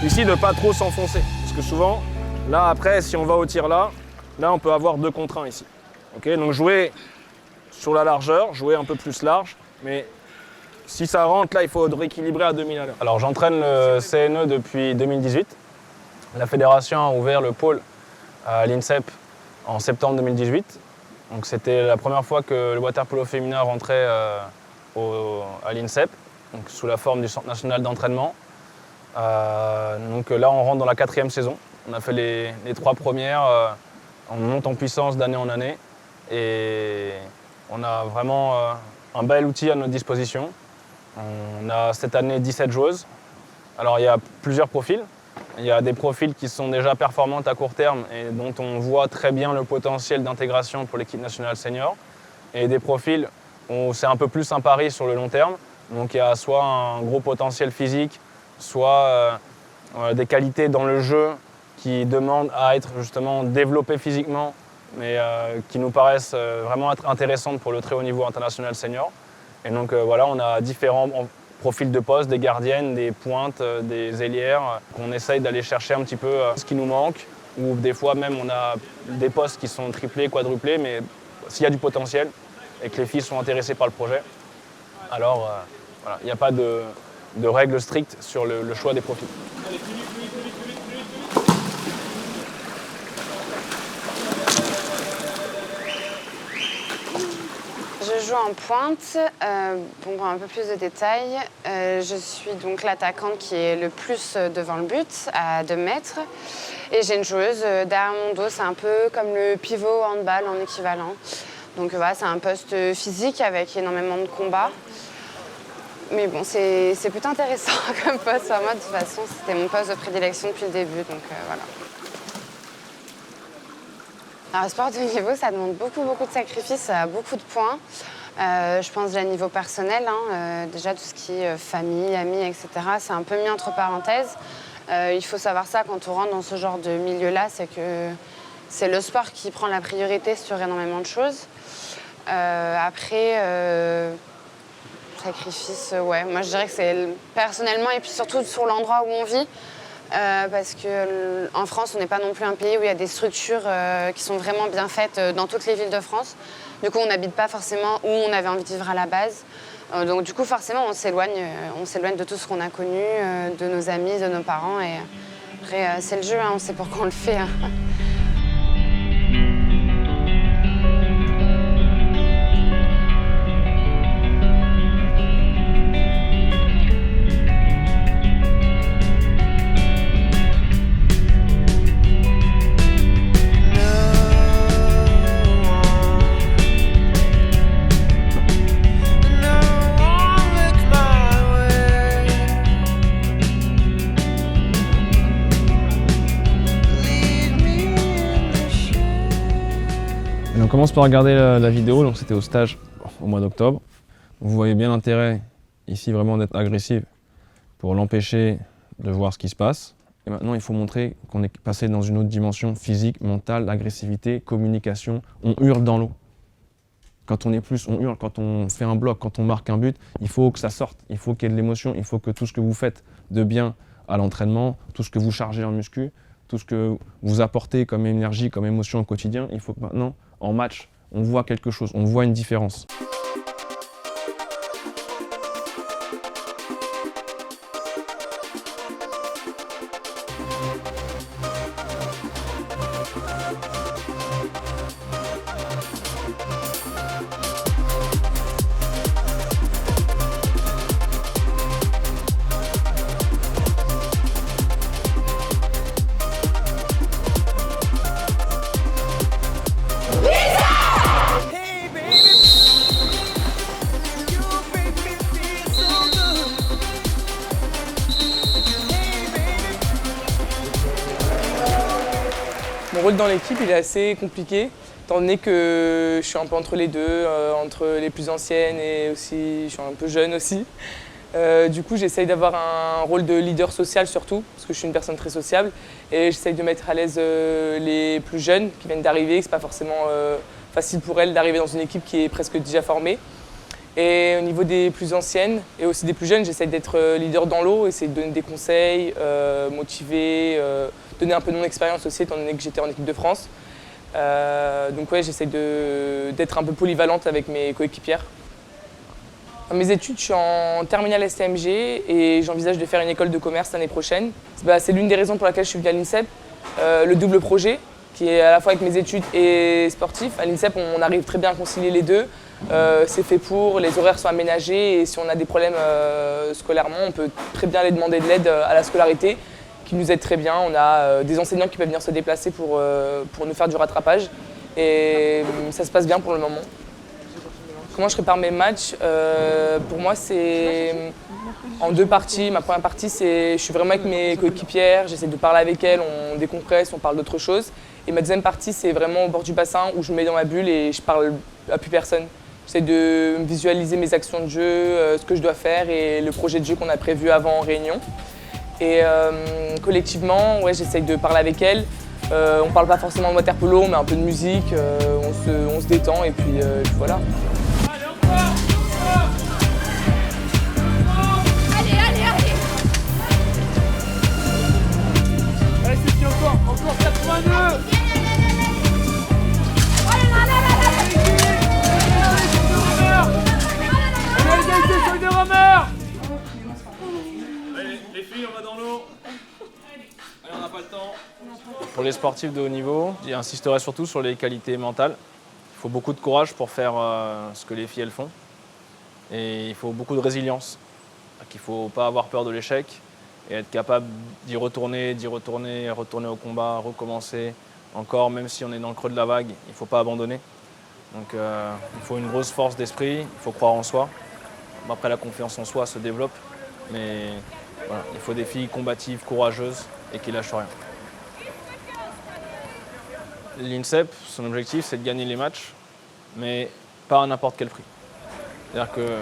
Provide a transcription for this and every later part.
Ici, de ne pas trop s'enfoncer. Parce que souvent, là, après, si on va au tir là, on peut avoir 2 contre 1 ici. Okay, donc jouer sur la largeur, jouer un peu plus large, mais si ça rentre, là, il faut rééquilibrer à 2000 à l'heure. Alors, j'entraîne le CNE depuis 2018. La fédération a ouvert le pôle à l'INSEP en septembre 2018. Donc, c'était la première fois que le water-polo féminin rentrait à l'INSEP, donc sous la forme du Centre national d'entraînement. Donc là, on rentre dans la 4e saison. On a fait les 3 premières, on monte en puissance d'année en année et on a vraiment un bel outil à notre disposition. On a cette année 17 joueuses. Alors il y a plusieurs profils. Il y a des profils qui sont déjà performantes à court terme et dont on voit très bien le potentiel d'intégration pour l'équipe nationale senior. Et des profils où c'est un peu plus un pari sur le long terme. Donc il y a soit un gros potentiel physique, soit des qualités dans le jeu qui demandent à être justement développées physiquement, mais qui nous paraissent vraiment être intéressantes pour le très haut niveau international senior. Et donc voilà, on a différents profils de poste, des gardiennes, des pointes, des ailières, qu'on essaye d'aller chercher un petit peu ce qui nous manque, ou des fois même on a des postes qui sont triplés, quadruplés, mais s'il y a du potentiel et que les filles sont intéressées par le projet, alors voilà, il n'y a pas de règles strictes sur le choix des profils. Je joue en pointe. Pour un peu plus de détails, je suis donc l'attaquante qui est le plus devant le but, à 2 mètres. Et j'ai une joueuse derrière mon dos, c'est un peu comme le pivot handball en équivalent. Donc voilà, c'est un poste physique avec énormément de combats. Mais bon, c'est plutôt intéressant comme poste. Enfin, moi, de toute façon, c'était mon poste de prédilection depuis le début, donc voilà. Alors, le sport de haut niveau, ça demande beaucoup de sacrifices, beaucoup de points. Je pense déjà niveau personnel, déjà tout ce qui est famille, amis, etc., c'est un peu mis entre parenthèses. Il faut savoir ça quand on rentre dans ce genre de milieu-là, c'est que c'est le sport qui prend la priorité sur énormément de choses. Après, sacrifice, ouais, moi je dirais que c'est personnellement et puis surtout sur l'endroit où on vit. Parce qu'en France, on n'est pas non plus un pays où il y a des structures qui sont vraiment bien faites dans toutes les villes de France. Du coup, on n'habite pas forcément où on avait envie de vivre à la base. Donc du coup, forcément, on s'éloigne de tout ce qu'on a connu, de nos amis, de nos parents. Et après, c'est le jeu, on sait pourquoi on le fait. On commence par regarder la vidéo, donc c'était au stage au mois d'octobre. Vous voyez bien l'intérêt ici vraiment d'être agressif pour l'empêcher de voir ce qui se passe. Et maintenant il faut montrer qu'on est passé dans une autre dimension physique, mentale, agressivité, communication. On hurle dans l'eau. Quand on est plus, on hurle. Quand on fait un bloc, quand on marque un but, il faut que ça sorte. Il faut qu'il y ait de l'émotion, il faut que tout ce que vous faites de bien à l'entraînement, tout ce que vous chargez en muscu, tout ce que vous apportez comme énergie, comme émotion au quotidien, il faut que maintenant, en match, on voit quelque chose, on voit une différence. Mon rôle dans l'équipe, il est assez compliqué, étant donné que je suis un peu entre les deux, entre les plus anciennes et aussi, je suis un peu jeune aussi. Du coup, j'essaye d'avoir un rôle de leader social surtout, parce que je suis une personne très sociable, et j'essaye de mettre à l'aise les plus jeunes qui viennent d'arriver, que ce n'est pas forcément facile pour elles d'arriver dans une équipe qui est presque déjà formée. Et au niveau des plus anciennes et aussi des plus jeunes, j'essaie d'être leader dans l'eau, essayer de donner des conseils, motiver, donner un peu de mon expérience aussi étant donné que j'étais en équipe de France. Donc ouais, j'essaie d'être un peu polyvalente avec mes coéquipières. Dans mes études, je suis en terminale STMG et j'envisage de faire une école de commerce l'année prochaine. C'est l'une des raisons pour laquelle je suis venu à l'INSEP. Le double projet, qui est à la fois avec mes études et sportif. À l'INSEP, on arrive très bien à concilier les deux. C'est fait pour, les horaires sont aménagés et si on a des problèmes scolairement, on peut très bien aller demander de l'aide à la scolarité, qui nous aide très bien. On a des enseignants qui peuvent venir se déplacer pour nous faire du rattrapage et ça se passe bien pour le moment. Comment je prépare mes matchs? Pour moi, c'est en deux parties. Ma première partie, c'est je suis vraiment avec mes coéquipières, j'essaie de parler avec elles, on décompresse, on parle d'autre chose. Et ma deuxième partie, c'est vraiment au bord du bassin où je me mets dans ma bulle et je parle à plus personne. J'essaie de visualiser mes actions de jeu, ce que je dois faire et le projet de jeu qu'on a prévu avant en réunion. Et collectivement, ouais, j'essaie de parler avec elles. On ne parle pas forcément de water polo, mais un peu de musique, on se détend et puis voilà. Allez, c'est encore 82. Allez, les filles, on va dans l'eau. Allez, on n'a pas le temps. Pour les sportifs de haut niveau, j'insisterai surtout sur les qualités mentales. Il faut beaucoup de courage pour faire ce que les filles elles font. Et il faut beaucoup de résilience. Il ne faut pas avoir peur de l'échec et être capable d'y retourner, retourner au combat, recommencer encore, même si on est dans le creux de la vague, il ne faut pas abandonner. Donc il faut une grosse force d'esprit, il faut croire en soi. Après, la confiance en soi se développe, mais voilà, il faut des filles combatives, courageuses et qui lâchent rien. L'INSEP, son objectif, c'est de gagner les matchs, mais pas à n'importe quel prix. C'est-à-dire que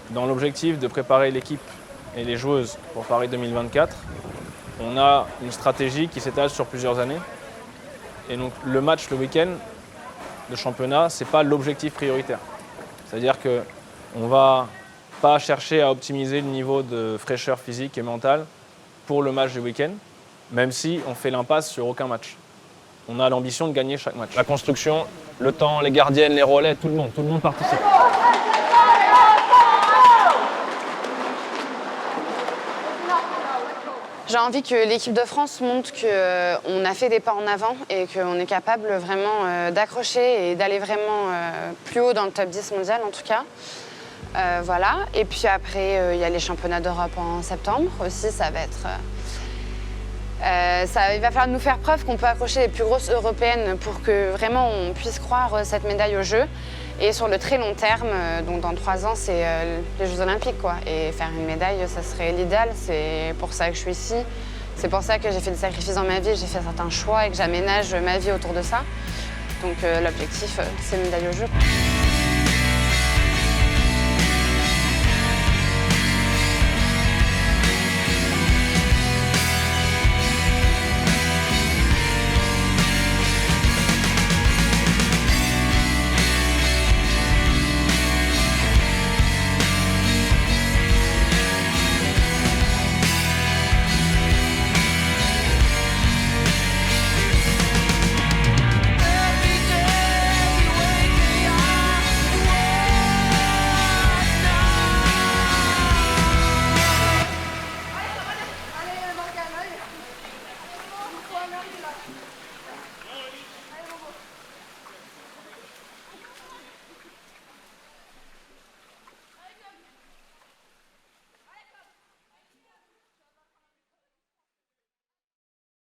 dans l'objectif de préparer l'équipe et les joueuses pour Paris 2024, on a une stratégie qui s'étale sur plusieurs années. Et donc le match le week-end de championnat, ce n'est pas l'objectif prioritaire. C'est-à-dire qu'on ne va pas chercher à optimiser le niveau de fraîcheur physique et mentale pour le match du week-end, même si on fait l'impasse sur aucun match. On a l'ambition de gagner chaque match. La construction, le temps, les gardiennes, les relais, tout le monde participe. J'ai envie que l'équipe de France montre qu'on a fait des pas en avant et qu'on est capable vraiment d'accrocher et d'aller vraiment plus haut dans le top 10 mondial en tout cas. Voilà. Et puis après, il y a les championnats d'Europe en septembre aussi, ça va être... il va falloir nous faire preuve qu'on peut accrocher les plus grosses européennes pour que vraiment on puisse croire cette médaille au jeu. Et sur le très long terme, donc dans 3 ans, c'est les Jeux Olympiques, quoi. Et faire une médaille, ça serait l'idéal. C'est pour ça que je suis ici. C'est pour ça que j'ai fait des sacrifices dans ma vie, j'ai fait certains choix et que j'aménage ma vie autour de ça. Donc l'objectif, c'est une médaille au jeu.